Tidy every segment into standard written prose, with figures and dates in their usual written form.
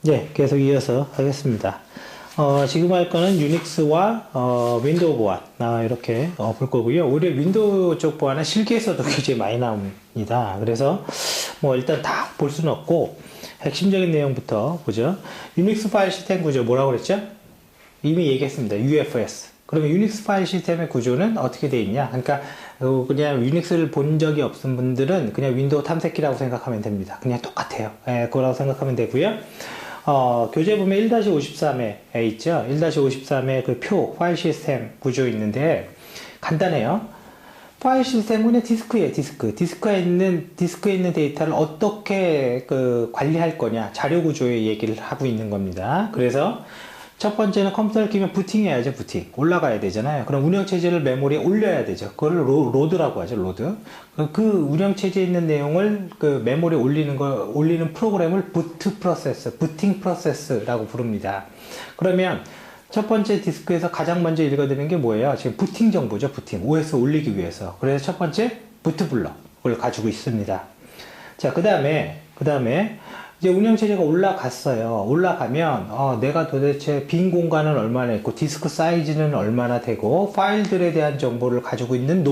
네, 계속 이어서 하겠습니다. 지금 할 거는 유닉스와 윈도우 보안 이렇게 볼 거고요. 오히려 윈도우 쪽 보안은 실기에서도 굉장히 많이 나옵니다. 그래서 뭐 일단 다 볼 수는 없고 핵심적인 내용부터 보죠. 유닉스 파일 시스템 구조 뭐라고 그랬죠? 이미 얘기했습니다. UFS. 그러면 유닉스 파일 시스템의 구조는 어떻게 되어 있냐? 그러니까 그냥 유닉스를 본 적이 없은 분들은 그냥 윈도우 탐색기라고 생각하면 됩니다. 그냥 똑같아요. 그거라고 생각하면 되고요. 교재 보면 1-53에 있죠. 1-53에 그 표 파일 시스템 구조 있는데 간단해요. 파일 시스템은 그냥 디스크예요. 디스크에 있는 데이터를 어떻게 관리할 거냐, 자료 구조의 얘기를 하고 있는 겁니다. 그래서 첫 번째는 컴퓨터를 끼면 부팅해야죠. 부팅 올라가야 되잖아요. 그럼 운영체제를 메모리에 올려야 되죠. 그걸 로드라고 하죠. 로드. 그 운영체제에 있는 내용을 메모리에 올리는 프로그램을 부팅 프로세스라고 부릅니다. 그러면 첫 번째 디스크에서 가장 먼저 읽어드리는 게 뭐예요? 지금 부팅 정보죠. 부팅 OS 올리기 위해서. 그래서 첫 번째 부트 블럭을 가지고 있습니다. 자, 그 다음에 이제 운영체제가 올라갔어요. 올라가면 내가 도대체 빈 공간은 얼마나 있고 디스크 사이즈는 얼마나 되고 파일들에 대한 정보를 가지고 있는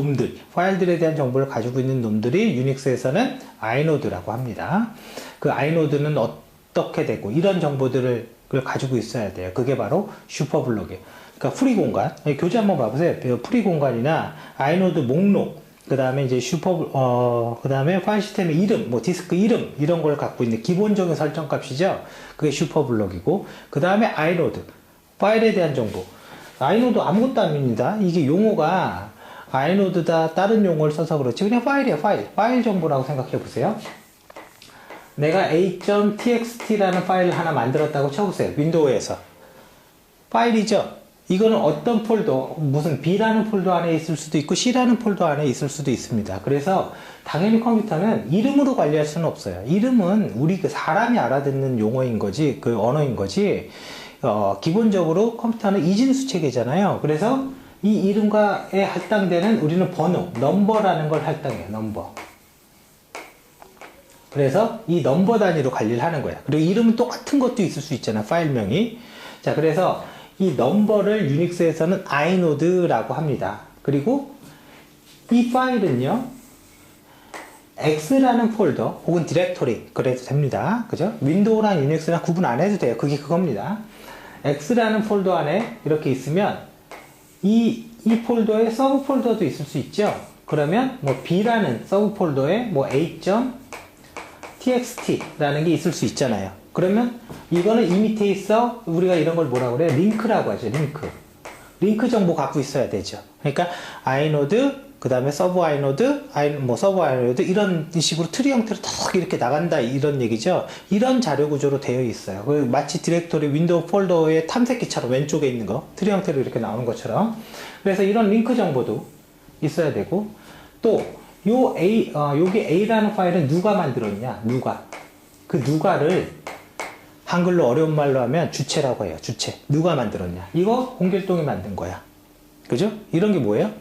파일들에 대한 정보를 가지고 있는 놈들이 유닉스에서는 아이노드라고 합니다. 그 아이노드는 어떻게 되고 이런 정보들을 가지고 있어야 돼요. 그게 바로 슈퍼블럭이에요. 그러니까 프리 공간, 교재 한번 봐보세요. 프리 공간이나 아이노드 목록, 그 다음에 이제 그 다음에 파일 시스템의 이름, 디스크 이름, 이런 걸 갖고 있는 기본적인 설정 값이죠. 그게 슈퍼블럭이고, 그 다음에 아이노드, 파일에 대한 정보. 아이노드 아무것도 아닙니다. 이게 용어가 아이노드다, 다른 용어를 써서 그렇지. 그냥 파일이에요, 파일 정보라고 생각해 보세요. 내가 a.txt라는 파일을 하나 만들었다고 쳐보세요. 윈도우에서. 파일이죠. 이거는 어떤 폴더, 무슨 B라는 폴더 안에 있을 수도 있고 C라는 폴더 안에 있을 수도 있습니다. 그래서 당연히 컴퓨터는 이름으로 관리할 수는 없어요. 이름은 우리 사람이 알아듣는 용어인 거지, 언어인 거지, 기본적으로 컴퓨터는 이진수 체계잖아요. 그래서 이 이름과에 할당되는 우리는 번호, 넘버라는 걸 할당해요. 넘버. 그래서 이 넘버 단위로 관리를 하는 거야. 그리고 이름은 똑같은 것도 있을 수 있잖아, 파일명이. 자, 그래서 이 넘버를 유닉스에서는 아이노드라고 합니다. 그리고 이 파일은요, X라는 폴더 혹은 디렉토리 그래도 됩니다. 그죠? 윈도우랑 유닉스랑 구분 안 해도 돼요. 그게 그겁니다. X라는 폴더 안에 이렇게 있으면 이 폴더에 서브 폴더도 있을 수 있죠. 그러면 B라는 서브 폴더에 a.txt라는 게 있을 수 있잖아요. 그러면 이거는 이 밑에 있어. 우리가 이런 걸 뭐라고 그래요? 링크라고 하죠. 링크 정보 갖고 있어야 되죠. 그러니까 아이노드, 그 다음에 서브 아이노드, 서브 아이노드 이런 식으로 트리 형태로 탁 이렇게 나간다 이런 얘기죠. 이런 자료 구조로 되어 있어요. 마치 디렉토리 윈도우 폴더의 탐색기처럼 왼쪽에 있는 거 트리 형태로 이렇게 나오는 것처럼. 그래서 이런 링크 정보도 있어야 되고, 또 여기 A라는 파일은 누가 만들었냐? 그 누가를 한글로 어려운 말로 하면 주체라고 해요. 주체. 누가 만들었냐? 이거 홍길동이 만든 거야. 그죠? 이런 게 뭐예요?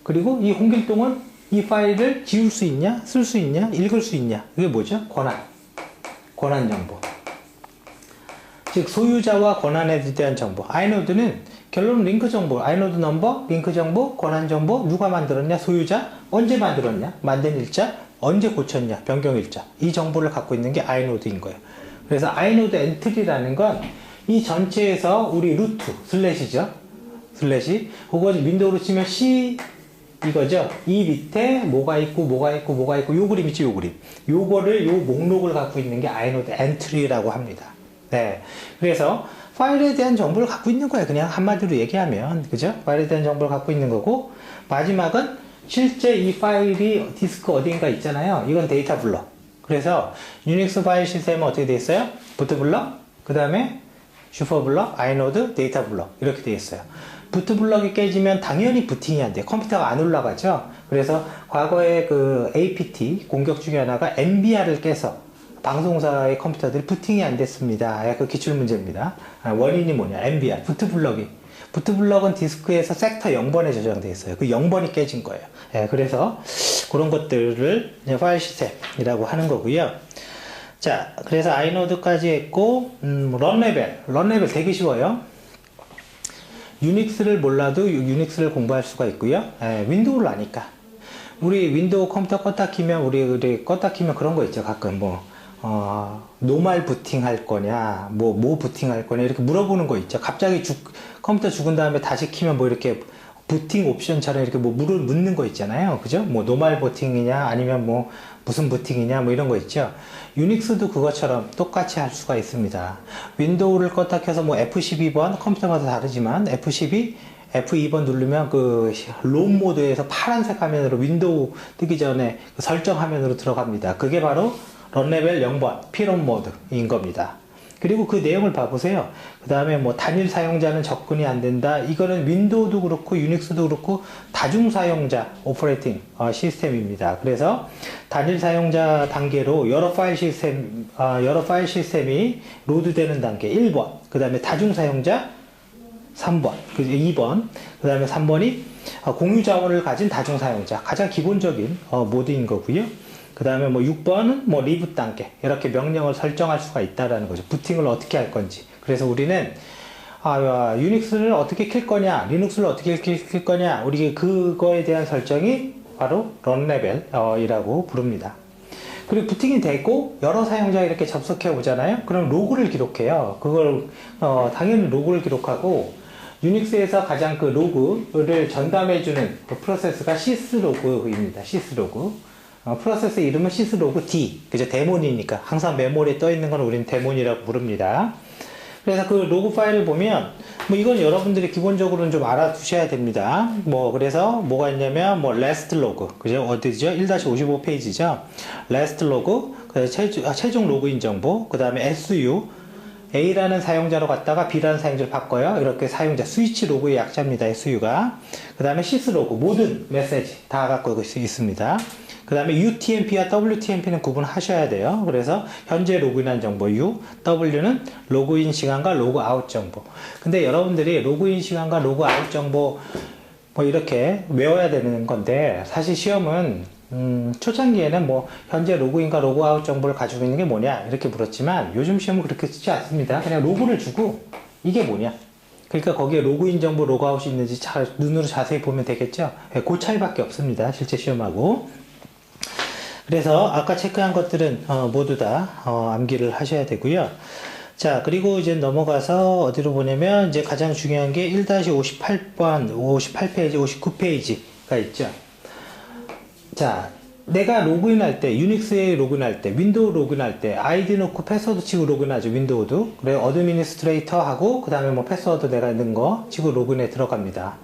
그리고 이 홍길동은 이 파일을 지울 수 있냐? 쓸 수 있냐? 읽을 수 있냐? 이게 뭐죠? 권한 정보. 즉 소유자와 권한에 대한 정보. 아이노드는 결론은 링크 정보. 아이노드 넘버, 링크 정보, 권한 정보. 누가 만들었냐? 소유자. 언제 만들었냐? 만든 일자. 언제 고쳤냐? 변경 일자. 이 정보를 갖고 있는 게 아이노드인 거예요. 그래서 아이노드 엔트리라는 건 이 전체에서 우리 루트, 슬래시죠? 슬래시. 혹은 윈도우로 치면 C 이거죠? 이 밑에 뭐가 있고 요 그림 있지, 요 그림. 요거를, 요 목록을 갖고 있는 게 아이노드 엔트리라고 합니다. 네. 그래서 파일에 대한 정보를 갖고 있는 거예요. 그냥 한마디로 얘기하면. 그죠? 파일에 대한 정보를 갖고 있는 거고, 마지막은 실제 이 파일이 디스크 어딘가 있잖아요. 이건 데이터 블럭. 그래서 유닉스 파일 시스템은 어떻게 되어 있어요? 부트 블럭, 그 다음에 슈퍼 블럭, 아이노드, 데이터 블럭 이렇게 되어 있어요. 부트 블럭이 깨지면 당연히 부팅이 안 돼요. 컴퓨터가 안 올라가죠. 그래서 과거에 APT 공격 중에 하나가 MBR을 깨서 방송사의 컴퓨터들이 부팅이 안 됐습니다. 그 기출 문제입니다. 원인이 뭐냐? MBR, 부트 블럭은 디스크에서 섹터 0번에 저장되어 있어요. 그 0번이 깨진 거예요. 그래서 그런 것들을 파일 시스템이라고 하는 거고요. 자, 그래서 아이노드까지 했고, 런 레벨 되게 쉬워요. 유닉스를 몰라도 유닉스를 공부할 수가 있고요. 윈도우를 아니까. 우리 윈도우 컴퓨터 껐다 키면, 우리 껐다 키면 그런 거 있죠. 가끔 노멀 부팅 할 거냐, 뭐 부팅 할 거냐, 이렇게 물어보는 거 있죠. 갑자기 컴퓨터 죽은 다음에 다시 키면 뭐 이렇게 부팅 옵션처럼 이렇게 묻는 거 있잖아요. 그죠? 뭐 노멀 부팅이냐, 아니면 뭐 무슨 부팅이냐, 뭐 이런 거 있죠. 유닉스도 그것처럼 똑같이 할 수가 있습니다. 윈도우를 껐다 켜서 뭐 F12번, 컴퓨터마다 다르지만 F12, F2번 누르면 그 롬 모드에서 파란색 화면으로 윈도우 뜨기 전에 그 설정 화면으로 들어갑니다. 그게 바로 런레벨 0번 피롬 모드인 겁니다. 그리고 그 내용을 봐보세요. 그 다음에 뭐 단일 사용자는 접근이 안 된다. 이거는 윈도우도 그렇고 유닉스도 그렇고 다중 사용자 오퍼레이팅 시스템입니다. 그래서 단일 사용자 단계로 여러 파일 시스템이 로드되는 단계 1번. 그 다음에 다중 사용자 3번, 2번, 그 다음에 3번이 공유 자원을 가진 다중 사용자, 가장 기본적인 모드인 거고요. 그 다음에 뭐 6번은 뭐 리붓 단계, 이렇게 명령을 설정할 수가 있다라는 거죠. 부팅을 어떻게 할 건지. 그래서 우리는 유닉스를 어떻게 킬 거냐, 리눅스를 어떻게 킬 거냐, 우리 그거에 대한 설정이 바로 런 레벨이라고 부릅니다. 그리고 부팅이 되고 여러 사용자가 이렇게 접속해 오잖아요. 그럼 로그를 기록해요. 그걸 당연히 로그를 기록하고, 유닉스에서 가장 그 로그를 전담해주는 그 프로세스가 시스로그입니다. 시스로그. 프로세스 이름은 시스로그 D. 그죠? 데몬이니까. 항상 메모리에 떠 있는 건 우리는 데몬이라고 부릅니다. 그래서 그 로그 파일을 보면, 뭐 이건 여러분들이 기본적으로는 좀 알아두셔야 됩니다. 그래서 뭐가 있냐면, last log. 그죠? 어디죠? 1-55 페이지죠? last log. 최종 로그인 정보. 그 다음에 SU. A라는 사용자로 갔다가 B라는 사용자를 바꿔요. 이렇게 사용자, 스위치 로그의 약자입니다. SU가. 그 다음에 시스로그, 모든 메시지 다 갖고 있습니다. 그 다음에 UTMP와 WTMP는 구분하셔야 돼요. 그래서 현재 로그인한 정보 U, W는 로그인 시간과 로그아웃 정보. 근데 여러분들이 로그인 시간과 로그아웃 정보 뭐 이렇게 외워야 되는 건데, 사실 시험은 초창기에는 뭐 현재 로그인과 로그아웃 정보를 가지고 있는 게 뭐냐 이렇게 물었지만, 요즘 시험은 그렇게 쓰지 않습니다. 그냥 로그를 주고 이게 뭐냐, 그러니까 거기에 로그인 정보, 로그아웃이 있는지 눈으로 자세히 보면 되겠죠. 그 차이밖에 없습니다, 실제 시험하고. 그래서 아까 체크한 것들은 모두 다 암기를 하셔야 되고요. 자, 그리고 이제 넘어가서 어디로 보냐면, 이제 가장 중요한 게 1-58번, 58페이지, 59페이지가 있죠. 자, 내가 로그인할 때, 유닉스에 로그인할 때, 윈도우 로그인할 때, 아이디 넣고 패스워드 치고 로그인하죠, 윈도우도. 그래, 어드미니스트레이터 하고, 그 다음에 뭐 패스워드 내가 넣은 거 치고 로그인에 들어갑니다.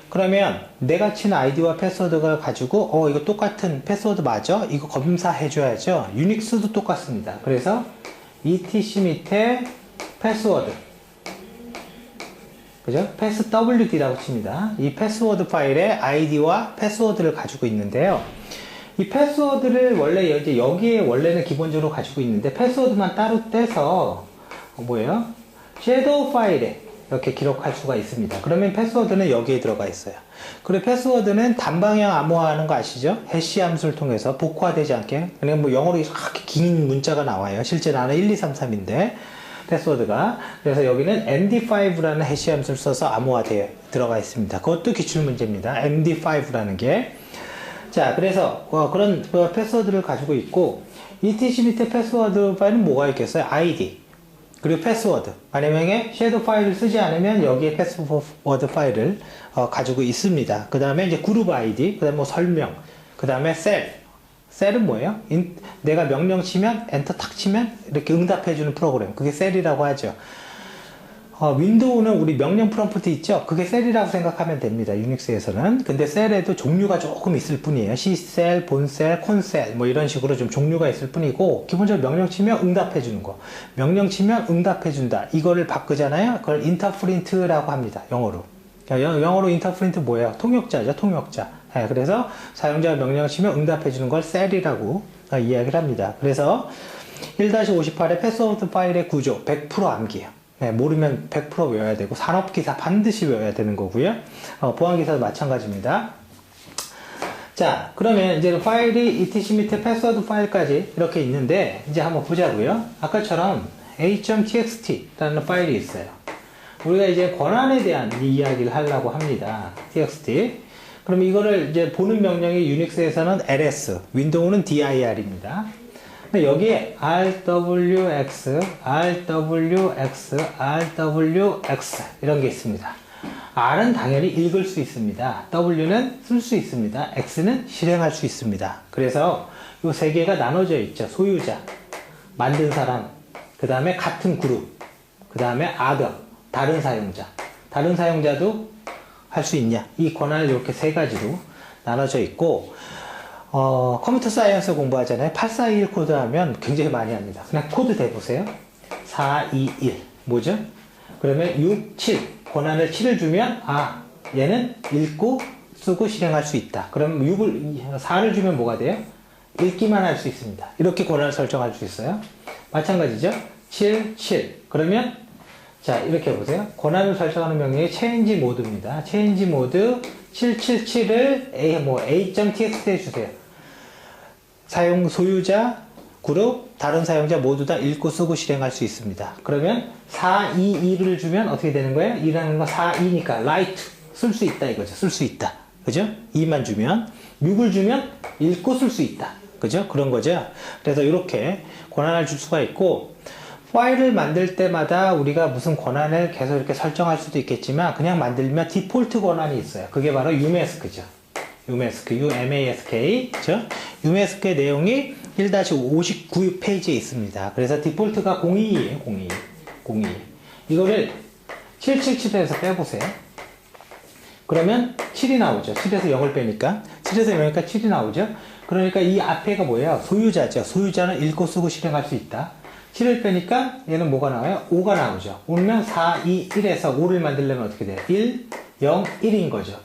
그러면 내가 친 아이디와 패스워드가 가지고, 이거 똑같은 패스워드 맞아? 이거 검사해 줘야죠. 유닉스도 똑같습니다. 그래서 etc 밑에 패스워드. 그죠? passwd라고 칩니다. 이 패스워드 파일에 아이디와 패스워드를 가지고 있는데요. 이 패스워드를 원래 여기에 원래는 기본적으로 가지고 있는데, 패스워드만 따로 떼서 뭐예요? 섀도우 파일에 이렇게 기록할 수가 있습니다. 그러면 패스워드는 여기에 들어가 있어요. 그리고 패스워드는 단방향 암호화하는 거 아시죠? 해시 함수를 통해서 복호화되지 않게. 그냥 뭐 영어로 이렇게 긴 문자가 나와요. 실제 나는 1233인데 패스워드가. 그래서 여기는 MD5라는 해시 함수를 써서 암호화되어 들어가 있습니다. 그것도 기출문제입니다. MD5라는 게. 자, 그래서 그런 패스워드를 가지고 있고, etc 밑에 패스워드 파일은 뭐가 있겠어요? ID 그리고 패스워드. 만약에 섀도우 파일을 쓰지 않으면 여기에 패스워드 파일을 가지고 있습니다. 그 다음에 이제 그룹 ID, 그 다음에 뭐 설명, 그 다음에 셀은 뭐예요? 내가 명령 치면, 엔터 탁 치면 이렇게 응답해주는 프로그램. 그게 셀이라고 하죠. 윈도우는 우리 명령 프롬프트 있죠? 그게 셀이라고 생각하면 됩니다. 유닉스에서는. 근데 셀에도 종류가 조금 있을 뿐이에요. C셀, 본셀, 콘셀 뭐 이런 식으로 좀 종류가 있을 뿐이고, 기본적으로 명령 치면 응답해주는 거. 명령 치면 응답해준다. 이거를 바꾸잖아요? 그걸 인터프린트라고 합니다. 영어로. 영어로 인터프린트 뭐예요? 통역자죠. 통역자. 네, 그래서 사용자가 명령을 치면 응답해주는 걸 셀이라고 이야기를 합니다. 그래서 1-58의 패스워드 파일의 구조 100% 암기예요. 네, 모르면 100% 외워야 되고, 산업기사 반드시 외워야 되는 거고요. 보안기사도 마찬가지입니다. 자, 그러면 이제 파일이 etc 밑에 패스워드 파일까지 이렇게 있는데, 이제 한번 보자고요. 아까처럼 a.txt라는 파일이 있어요. 우리가 이제 권한에 대한 이야기를 하려고 합니다. txt. 그럼 이거를 이제 보는 명령이 유닉스에서는 ls, 윈도우는 dir입니다. 근데 여기에 rwx, rwx, rwx 이런 게 있습니다. R은 당연히 읽을 수 있습니다. W는 쓸 수 있습니다. X는 실행할 수 있습니다. 그래서 이 세 개가 나눠져 있죠. 소유자, 만든 사람, 그 다음에 같은 그룹, 그 다음에 other, 다른 사용자. 다른 사용자도 할 수 있냐? 이 권한을 이렇게 세 가지로 나눠져 있고, 컴퓨터 사이언스 공부하잖아요. 8421 코드 하면 굉장히 많이 합니다. 그냥 코드 대보세요. 421. 뭐죠? 그러면 6, 7. 권한을 7을 주면, 얘는 읽고, 쓰고, 실행할 수 있다. 그럼 4를 주면 뭐가 돼요? 읽기만 할 수 있습니다. 이렇게 권한을 설정할 수 있어요. 마찬가지죠? 7, 7. 그러면, 자, 이렇게 보세요. 권한을 설정하는 명령이 change mode입니다. change mode 777을 a.txt 해주세요. 소유자, 그룹, 다른 사용자 모두 다 읽고 쓰고 실행할 수 있습니다. 그러면 422를 주면 어떻게 되는 거예요? 2라는 거 42니까 write, 쓸 수 있다 이거죠. 쓸 수 있다. 그죠? 2만 주면 6을 주면 읽고 쓸 수 있다. 그죠? 그런 거죠. 그래서 이렇게 권한을 줄 수가 있고, 파일을 만들 때마다 우리가 무슨 권한을 계속 이렇게 설정할 수도 있겠지만, 그냥 만들면 디폴트 권한이 있어요. 그게 바로 umask죠. umask, u-m-a-s-k. 그죠? umask의 내용이 1-59페이지에 있습니다. 그래서 디폴트가 022에요. 02. 이거를 777에서 빼보세요. 그러면 7이 나오죠. 7에서 0을 빼니까. 7에서 0이니까 7이 나오죠. 그러니까 이 앞에가 뭐예요? 소유자죠. 소유자는 읽고 쓰고 실행할 수 있다. 7을 빼니까 얘는 뭐가 나와요? 5가 나오죠. 그러면 4, 2, 1에서 5를 만들려면 어떻게 돼요? 1, 0, 1인 거죠.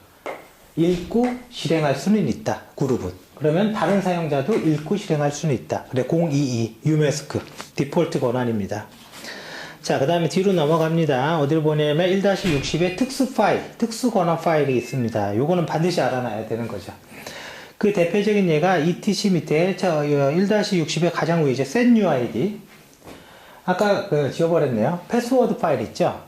읽고 실행할 수는 있다. 그룹은. 그러면 다른 사용자도 읽고 실행할 수는 있다. 그래 022 umask 디폴트 권한입니다. 자, 그 다음에 뒤로 넘어갑니다. 어디를 보냐면 1-60의 특수 파일, 특수 권한 파일이 있습니다. 요거는 반드시 알아놔야 되는 거죠. 그 대표적인 예가 etc 밑에 1-60의 가장 위에 setUID. 아까 지워버렸네요. 패스워드 파일 있죠?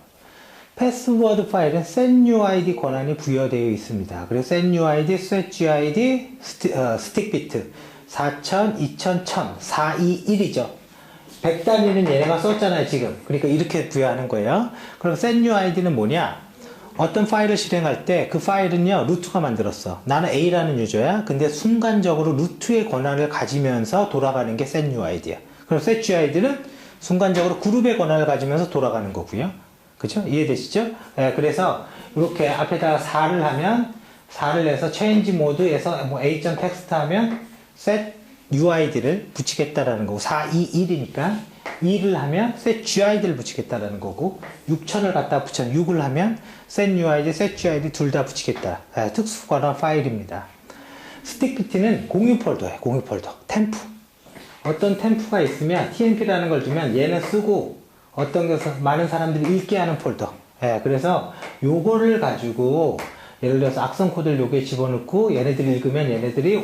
패스워드 파일은 setUID 권한이 부여되어 있습니다. 그래서 setUID, setGID, 스틱비트 4000, 2000, 1000, 421이죠. 100단위는 얘네가 썼잖아요, 지금. 그러니까 이렇게 부여하는 거예요. 그럼 setUID는 뭐냐? 어떤 파일을 실행할 때 그 파일은요, 루트가 만들었어. 나는 A라는 유저야. 근데 순간적으로 루트의 권한을 가지면서 돌아가는 게 setUID야. 그럼 setGID는 순간적으로 그룹의 권한을 가지면서 돌아가는 거고요. 그죠? 이해되시죠? 네, 그래서 이렇게 앞에다가 4를 하면 4를 내서 change mode에서 a.text 하면 set UID를 붙이겠다라는 거고, 421이니까 2를 하면 set GID를 붙이겠다라는 거고, 6000을 갖다 붙여 6을 하면 set UID, set GID 둘 다 붙이겠다. 네, 특수 권한 파일입니다. 스틱비트는 공유 폴더예요. 공유 폴더. 템프. 어떤 템프가 있으면 TMP라는 걸 주면 얘는 쓰고 어떤 것을 많은 사람들이 읽게 하는 폴더. 예, 그래서 요거를 가지고 예를 들어서 악성 코드를 여기에 집어넣고 얘네들이 읽으면 얘네들이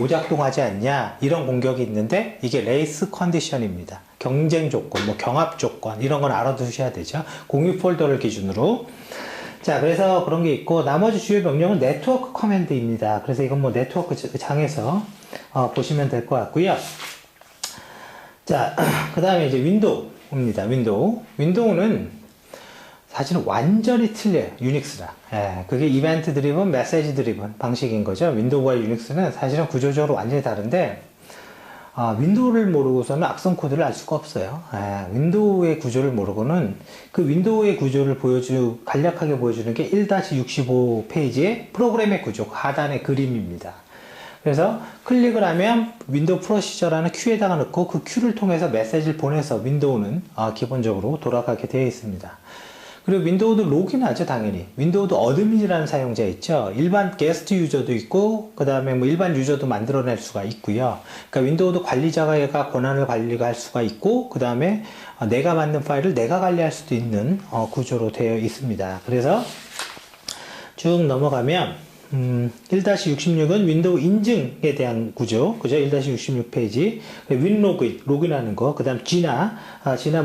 오작동하지 않냐 이런 공격이 있는데, 이게 레이스 컨디션입니다. 경쟁 조건, 경합 조건 이런 건 알아두셔야 되죠. 공유 폴더를 기준으로. 자, 그래서 그런 게 있고, 나머지 주요 명령은 네트워크 커맨드입니다. 그래서 이건 네트워크 장에서 보시면 될 것 같고요. 자, 그 다음에 이제 윈도우입니다. 윈도우는 사실은 완전히 틀려요. 유닉스랑. 예, 그게 이벤트 드리븐, 메시지 드리븐 방식인 거죠. 윈도우와 유닉스는 사실은 구조적으로 완전히 다른데, 윈도우를 모르고서는 악성 코드를 알 수가 없어요. 예, 윈도우의 구조를 모르고는 그 윈도우의 구조를 간략하게 보여주는 게 1-65페이지의 프로그램의 구조, 하단의 그림입니다. 그래서 클릭을 하면 윈도우 프로시저라는 큐에다가 넣고 그 큐를 통해서 메시지를 보내서 윈도우는 기본적으로 돌아가게 되어 있습니다. 그리고 윈도우도 로그인하죠, 당연히. 윈도우도 어드민이라는 사용자 있죠. 일반 게스트 유저도 있고, 그 다음에 일반 유저도 만들어낼 수가 있고요. 그러니까 윈도우도 관리자가 권한을 관리할 수가 있고, 그 다음에 내가 만든 파일을 내가 관리할 수도 있는 구조로 되어 있습니다. 그래서 쭉 넘어가면 1-66은 윈도우 인증에 대한 구조, 그죠? 1-66페이지. 로그인하는 거. 그 다음 G나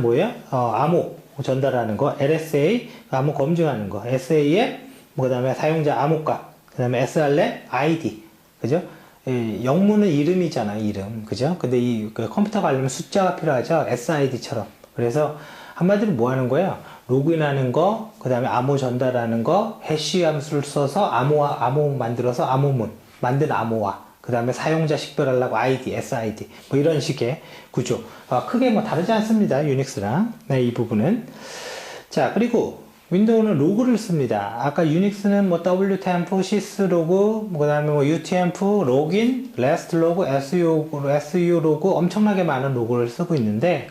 뭐예요? 암호 전달하는 거. LSA, 암호 검증하는 거. SAM, 그 다음에 사용자 암호값. 그 다음에 SRM, ID. 그죠? 영문은 이름이잖아요, 이름. 그죠? 근데 그 컴퓨터가 알려면 숫자가 필요하죠? SID처럼. 그래서 한마디로 뭐 하는 거예요? 로그인하는 거, 그 다음에 암호 전달하는 거, 해시 함수를 써서 암호 만들어서 만든 암호화, 그 다음에 사용자 식별하려고 ID, SID, 뭐 이런 식의 구조. 크게 뭐 다르지 않습니다. 유닉스랑. 네, 이 부분은. 자, 그리고 윈도우는 로그를 씁니다. 아까 유닉스는 뭐 wtemp, syslog, 그 다음에 뭐 uttemp, login, restlog, su 엄청나게 많은 로그를 쓰고 있는데,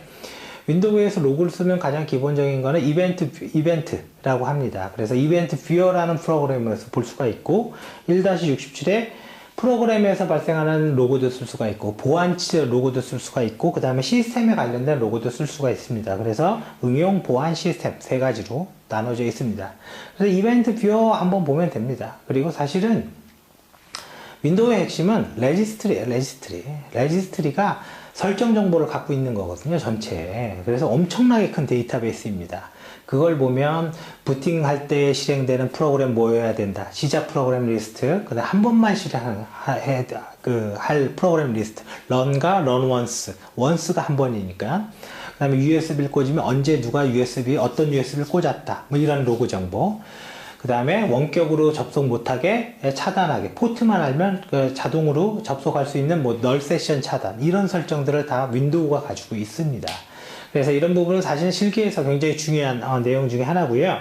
윈도우에서 로그를 쓰면 가장 기본적인 거는 이벤트라고 합니다. 그래서 이벤트 뷰어라는 프로그램에서 볼 수가 있고, 1-67에 프로그램에서 발생하는 로고도 쓸 수가 있고, 보안 로고도 쓸 수가 있고, 그 다음에 시스템에 관련된 로고도 쓸 수가 있습니다. 그래서 응용, 보안, 시스템 세 가지로 나눠져 있습니다. 그래서 이벤트 뷰어 한번 보면 됩니다. 그리고 사실은 윈도우의 핵심은 레지스트리예요. 레지스트리가 설정 정보를 갖고 있는 거거든요, 전체에. 그래서 엄청나게 큰 데이터베이스입니다. 그걸 보면 부팅할 때 실행되는 프로그램 뭐여야 된다. 시작 프로그램 리스트, 그다음 한 번만 할 프로그램 리스트. 런과 런 원스가 한 번이니까. 그다음에 USB를 꽂으면 언제 누가 어떤 USB를 꽂았다. 뭐 이런 로그 정보. 그 다음에 원격으로 접속 못하게 차단하게, 포트만 알면 자동으로 접속할 수 있는 뭐 널 세션 차단, 이런 설정들을 다 윈도우가 가지고 있습니다. 그래서 이런 부분은 사실 실기에서 굉장히 중요한 내용 중에 하나고요.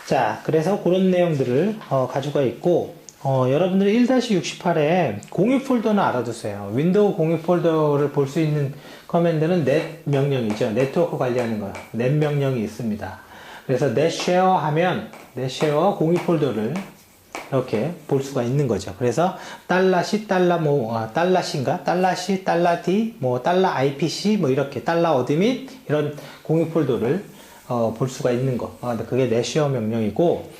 자, 그래서 그런 내용들을 가지고 있고, 여러분들이 1-68에 공유 폴더는 알아두세요. 윈도우 공유 폴더를 볼 수 있는 커맨드는 넷 명령이죠. 네트워크 관리하는 거, 넷 명령이 있습니다. 그래서 넷쉐어 하면 넷쉐어 공유 폴더를 이렇게 볼 수가 있는 거죠. 그래서 $C, $C인가? $C, $D, 뭐 $IPC, 뭐 이렇게 $어드민 이런 공유 폴더를 볼 수가 있는 거. 그게 넷쉐어 명령이고,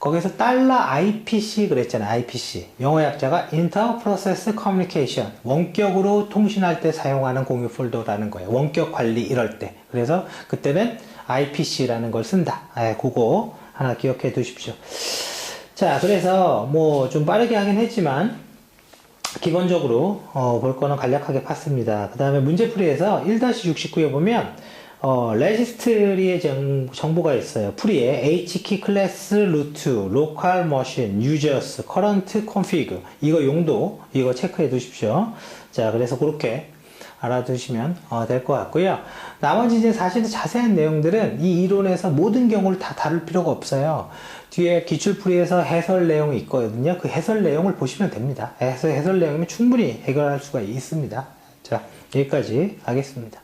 거기서 $IPC 그랬잖아요. IPC. 영어 약자가 Inter-Process Communication. 원격으로 통신할 때 사용하는 공유 폴더라는 거예요. 원격 관리 이럴 때. 그래서 그때는 IPC라는 걸 쓴다. 그거 하나 기억해 두십시오. 자, 그래서 뭐 좀 빠르게 하긴 했지만 기본적으로 볼 거는 간략하게 봤습니다. 그 다음에 문제풀이에서 1-69에 보면 레지스트리의 정보가 있어요. 풀이에 hkey 클래스 루트, local machine, users, current config, 이거 용도 이거 체크해 두십시오. 자, 그래서 그렇게 알아두시면 될 것 같고요. 나머지 이제 사실은 자세한 내용들은 이 이론에서 모든 경우를 다 다룰 필요가 없어요. 뒤에 기출풀이에서 해설 내용이 있거든요. 그 해설 내용을 보시면 됩니다. 해설 내용이면 충분히 해결할 수가 있습니다. 자, 여기까지 하겠습니다.